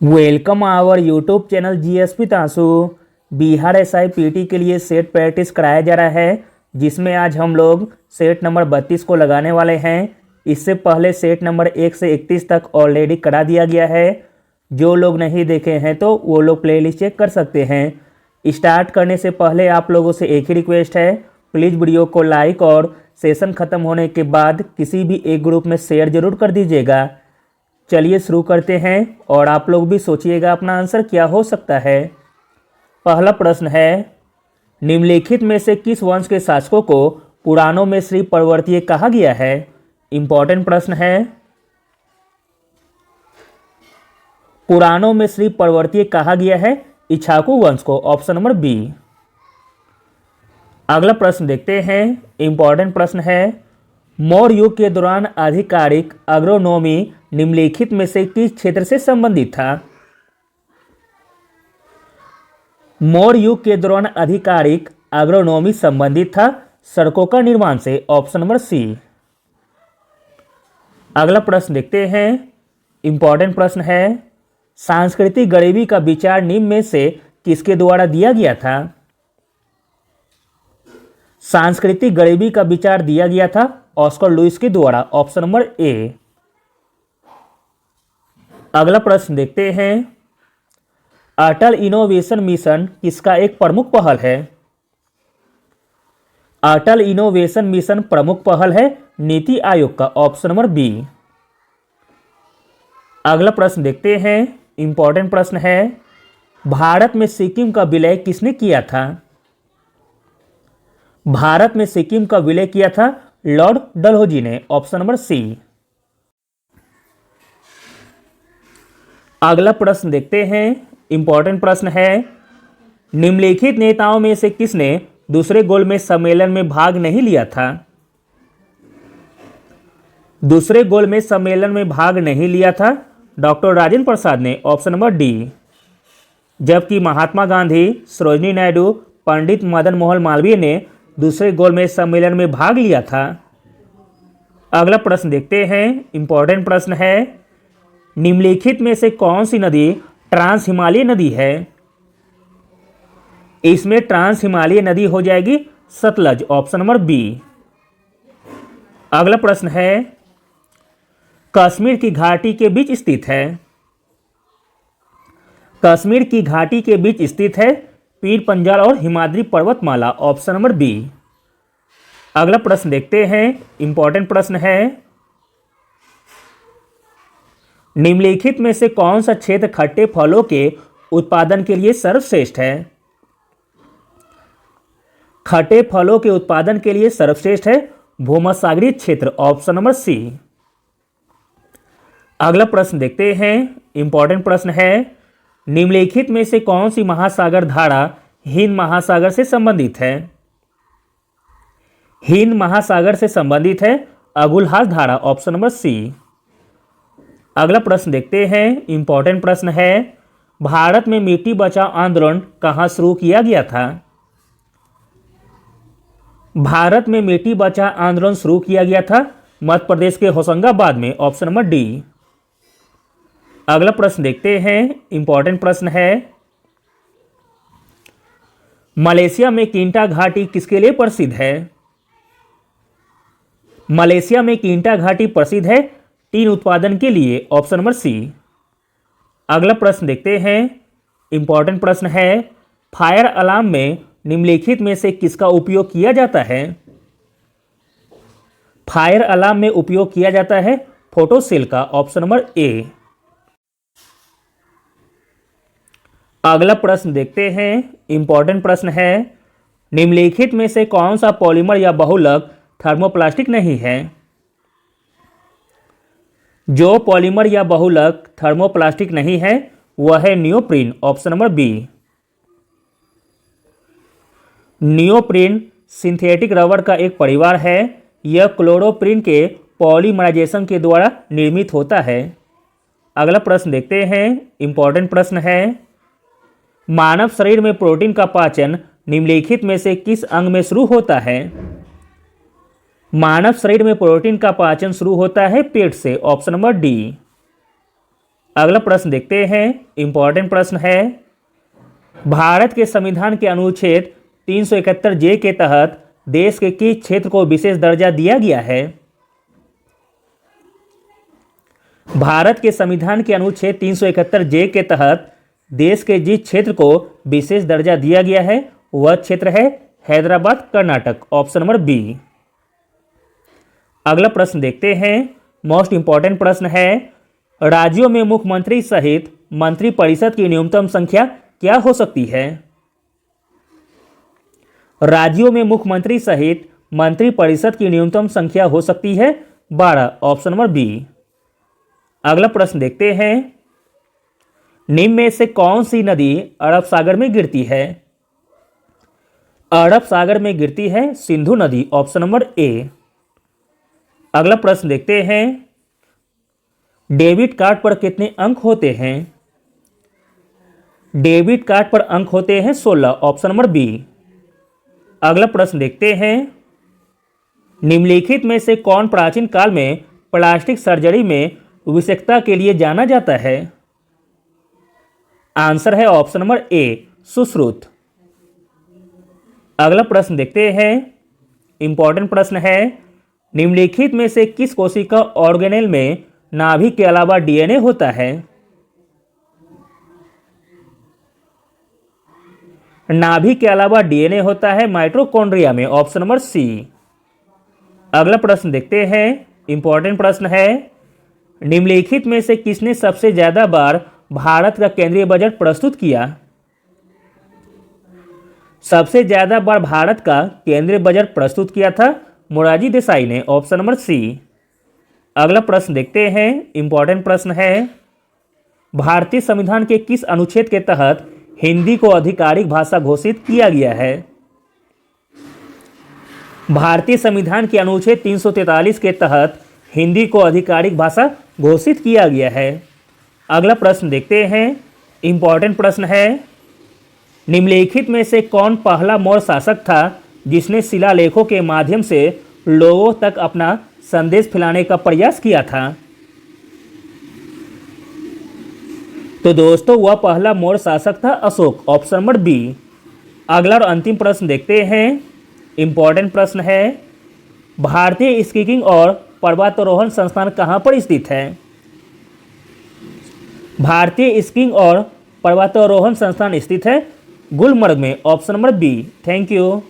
Welcome our YouTube channel GSP तासु। Bihar SI PT के लिए सेट प्रैक्टिस कराया जा रहा है, जिसमें आज हम लोग सेट नंबर 32 को लगाने वाले हैं। इससे पहले सेट नंबर 1 से 31 तक ऑलरेडी करा दिया गया है। जो लोग नहीं देखे हैं तो वो लोग प्लेलिस्ट चेक कर सकते हैं। स्टार्ट करने से पहले आप लोगों से एक ही रिक्वेस्ट है, प्लीज़ वीडियो को लाइक और सेशन ख़त्म होने के बाद किसी भी एक ग्रुप में शेयर जरूर कर दीजिएगा। चलिए शुरू करते हैं और आप लोग भी सोचिएगा अपना आंसर क्या हो सकता है। पहला प्रश्न है, निम्नलिखित में से किस वंश के शासकों को पुराणों में श्री पर्वतीय कहा गया है। इंपॉर्टेंट प्रश्न है। पुराणों में श्री पर्वतीय कहा गया है इक्ष्वाकु वंश को, ऑप्शन नंबर बी। अगला प्रश्न देखते हैं। इंपॉर्टेंट प्रश्न है, मौर्य युग के दौरान आधिकारिक एग्रोनॉमी निम्नलिखित में से किस क्षेत्र से संबंधित था। मौर्य युग के दौरान आधिकारिक एग्रोनॉमी संबंधित था सड़कों का निर्माण से, ऑप्शन नंबर सी। अगला प्रश्न देखते हैं। इंपॉर्टेंट प्रश्न है, सांस्कृतिक गरीबी का विचार निम्न में से किसके द्वारा दिया गया था। सांस्कृतिक गरीबी का विचार दिया गया था ऑस्कर लुईस के द्वारा, ऑप्शन नंबर ए। अगला प्रश्न देखते हैं। अटल इनोवेशन मिशन किसका एक प्रमुख पहल है। अटल इनोवेशन मिशन प्रमुख पहल है नीति आयोग का, ऑप्शन नंबर बी। अगला प्रश्न देखते हैं। इंपॉर्टेंट प्रश्न है, भारत में सिक्किम का विलय किसने किया था। भारत में सिक्किम का विलय किया था लॉर्ड डलहौजी ने, ऑप्शन नंबर सी। अगला प्रश्न देखते हैं। इंपॉर्टेंट प्रश्न है, निम्नलिखित नेताओं में से किसने दूसरे गोलमेज सम्मेलन में भाग नहीं लिया था। दूसरे गोलमेज सम्मेलन में भाग नहीं लिया था डॉक्टर राजेंद्र प्रसाद ने, ऑप्शन नंबर डी। जबकि महात्मा गांधी, सरोजिनी नायडू, पंडित मदन मोहन मालवीय ने दूसरे गोलमेज सम्मेलन में भाग लिया था। अगला प्रश्न देखते हैं। इंपॉर्टेंट प्रश्न है, निम्नलिखित में से कौन सी नदी ट्रांस हिमालय नदी है। इसमें ट्रांस हिमालय नदी हो जाएगी सतलज, ऑप्शन नंबर बी। अगला प्रश्न है, कश्मीर की घाटी के बीच स्थित है। कश्मीर की घाटी के बीच स्थित है पीर पंजाल और हिमाद्री पर्वतमाला, ऑप्शन नंबर बी। अगला प्रश्न देखते हैं। इंपॉर्टेंट प्रश्न है, निम्नलिखित में से कौन सा क्षेत्र खट्टे फलों के उत्पादन के लिए सर्वश्रेष्ठ है। खट्टे फलों के उत्पादन के लिए सर्वश्रेष्ठ है भूमध्यसागरीय क्षेत्र, ऑप्शन नंबर सी। अगला प्रश्न देखते हैं। इंपॉर्टेंट प्रश्न है, निम्नलिखित में से कौन सी महासागर धारा हिंद महासागर से संबंधित है। हिंद महासागर से संबंधित है अगुलहास धारा, ऑप्शन नंबर सी। अगला प्रश्न देखते हैं। इंपॉर्टेंट प्रश्न है, भारत में बेटी बचाओ आंदोलन कहां शुरू किया गया था। भारत में बेटी बचाओ आंदोलन शुरू किया गया था मध्य प्रदेश के होशंगाबाद में, ऑप्शन नंबर डी। अगला प्रश्न देखते हैं। इंपॉर्टेंट प्रश्न है, मलेशिया में किंटा घाटी किसके लिए प्रसिद्ध है। मलेशिया में किंटा घाटी प्रसिद्ध है टीन उत्पादन के लिए, ऑप्शन नंबर सी। अगला प्रश्न देखते हैं। इंपॉर्टेंट प्रश्न है, फायर अलार्म में निम्नलिखित में से किसका उपयोग किया जाता है। फायर अलार्म में उपयोग किया जाता है फोटोसेल का, ऑप्शन नंबर ए। अगला प्रश्न देखते हैं। इंपॉर्टेंट प्रश्न है, निम्नलिखित में से कौन सा पॉलीमर या बहुलक थर्मोप्लास्टिक नहीं है। जो पॉलीमर या बहुलक थर्मोप्लास्टिक नहीं है वह है neoprene, option number B. Neoprene synthetic rubber का एक परिवार है। यह क्लोरोप्रीन के पॉलीमराइजेशन के द्वारा निर्मित होता है। अगला प्रश्न देखते हैं। इंपॉर्टेंट प्रश्न है, मानव शरीर में प्रोटीन का पाचन निम्नलिखित में से किस अंग में शुरू होता है। मानव शरीर में प्रोटीन का पाचन शुरू होता है पेट से, ऑप्शन नंबर डी। अगला प्रश्न देखते हैं, इंपॉर्टेंट प्रश्न है। भारत के संविधान के अनुच्छेद 371 जे के तहत देश के किस क्षेत्र को विशेष दर्जा दिया गया है? भारत के संविधान के अनुच्छेद 371 जे के तहत देश के जिस क्षेत्र को विशेष दर्जा दिया गया है वह क्षेत्र है Hyderabad, Karnataka. Option number B. अगला प्रश्न देखते हैं, मोस्ट इंपॉर्टेंट प्रश्न है। राज्यों में मुख्यमंत्री सहित मंत्रिपरिषद की न्यूनतम संख्या क्या हो सकती है? राज्यों में मुख्यमंत्री सहित मंत्रिपरिषद की न्यूनतम संख्या हो सकती है 12। Option number B. अगला प्रश्न देखते हैं, निम्न में से कौन सी नदी अरब सागर में गिरती है? अरब सागर में गिरती है सिंधु नदी। Option number A. अगला प्रश्न देखते हैं, डेबिट कार्ड पर कितने अंक होते हैं? डेबिट कार्ड पर अंक होते हैं 16। Option number B. अगला प्रश्न देखते हैं, निम्नलिखित में से कौन प्राचीन काल में प्लास्टिक सर्जरी में विशेषज्ञता के लिए जाना जाता है? आंसर है ऑप्शन नंबर ए, सुश्रुत। अगला प्रश्न देखते हैं, इंपॉर्टेंट प्रश्न है। निम्नलिखित में से किस कोशिका ऑर्गेनेल में नाभिक के अलावा डीएनए होता है? नाभिक के अलावा डीएनए होता है माइटोकॉन्ड्रिया में। Option number C. अगला प्रश्न देखते हैं, इंपॉर्टेंट प्रश्न है। निम्नलिखित में से किसने सबसे ज्यादा बार भारत का केंद्रीय बजट प्रस्तुत किया? सबसे ज्यादा बार भारत का केंद्रीय बजट प्रस्तुत किया था मोरारजी देसाई ने। Option number C. अगला प्रश्न देखते हैं, इंपॉर्टेंट प्रश्न है। भारतीय संविधान के किस अनुच्छेद के तहत हिंदी को आधिकारिक भाषा घोषित किया गया है? भारतीय संविधान के अनुच्छेद 343 के तहत हिंदी को आधिकारिक भाषा घोषित किया गया है। अगला प्रश्न देखते हैं, इंपॉर्टेंट प्रश्न है। निम्नलिखित में से कौन पहला मौर्य शासक था जिसने शिलालेखों के माध्यम से लोगों तक अपना संदेश फैलाने का प्रयास किया था? तो दोस्तों वह पहला मौर्य शासक था अशोक। Option number B. अगला और अंतिम प्रश्न देखते हैं, इंपॉर्टेंट प्रश्न है। भारतीय स्कीइंग और पर्वतारोहण संस्थान कहाँ पर स्थित है? भारतीय स्कीइंग और पर्वतारोहण संस्थान स्थित है गुलमर्ग में। Option number B. Thank you.